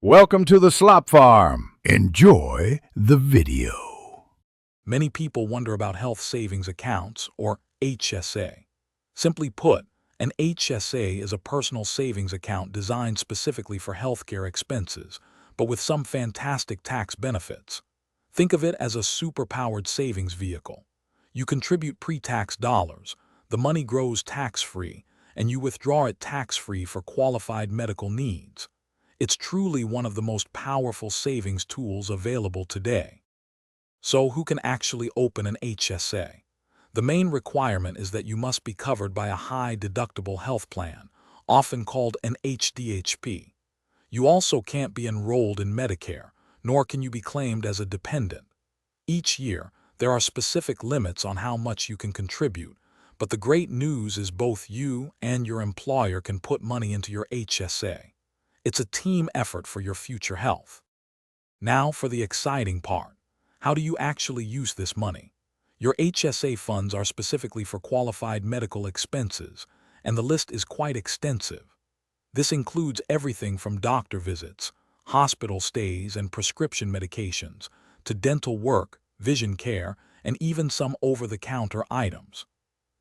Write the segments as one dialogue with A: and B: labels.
A: Welcome to the Slop Farm. Enjoy the video.
B: Many people wonder about health savings accounts, or HSA. Simply put, an HSA is a personal savings account designed specifically for healthcare expenses, but with some fantastic tax benefits. Think of it as a super-powered savings vehicle. You contribute pre-tax dollars, the money grows tax-free, and you withdraw it tax-free for qualified medical needs. It's truly one of the most powerful savings tools available today. So who can actually open an HSA? The main requirement is that you must be covered by a high-deductible health plan, often called an HDHP. You also can't be enrolled in Medicare, nor can you be claimed as a dependent. Each year, there are specific limits on how much you can contribute, but the great news is both you and your employer can put money into your HSA. It's a team effort for your future health. Now for the exciting part. How do you actually use this money? Your HSA funds are specifically for qualified medical expenses, and the list is quite extensive. This includes everything from doctor visits, hospital stays, and prescription medications, to dental work, vision care, and even some over-the-counter items.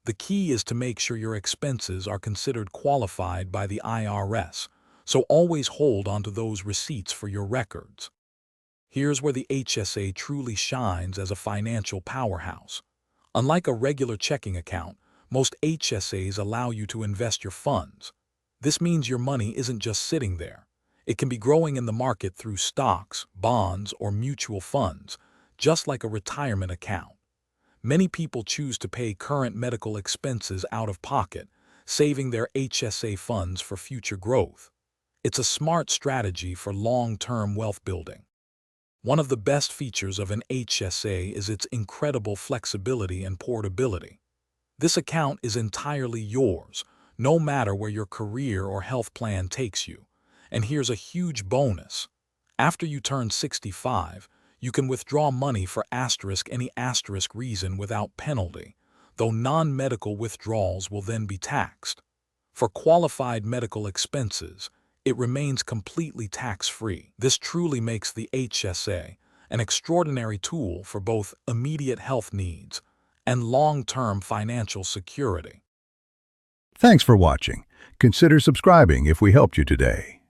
B: The key is to make sure your expenses are considered qualified by the IRS, so always hold onto those receipts for your records. Here's where the HSA truly shines as a financial powerhouse. Unlike a regular checking account, most HSAs allow you to invest your funds. This means your money isn't just sitting there. It can be growing in the market through stocks, bonds, or mutual funds, just like a retirement account. Many people choose to pay current medical expenses out of pocket, saving their HSA funds for future growth. It's a smart strategy for long-term wealth building. One of the best features of an HSA is its incredible flexibility and portability. This account is entirely yours, no matter where your career or health plan takes you. And here's a huge bonus. After you turn 65, you can withdraw money for any reason without penalty, though non-medical withdrawals will then be taxed. For qualified medical expenses, it remains completely tax-free. This truly makes the HSA an extraordinary tool for both immediate health needs and long-term financial security.
A: Thanks for watching. Consider subscribing if we helped you today.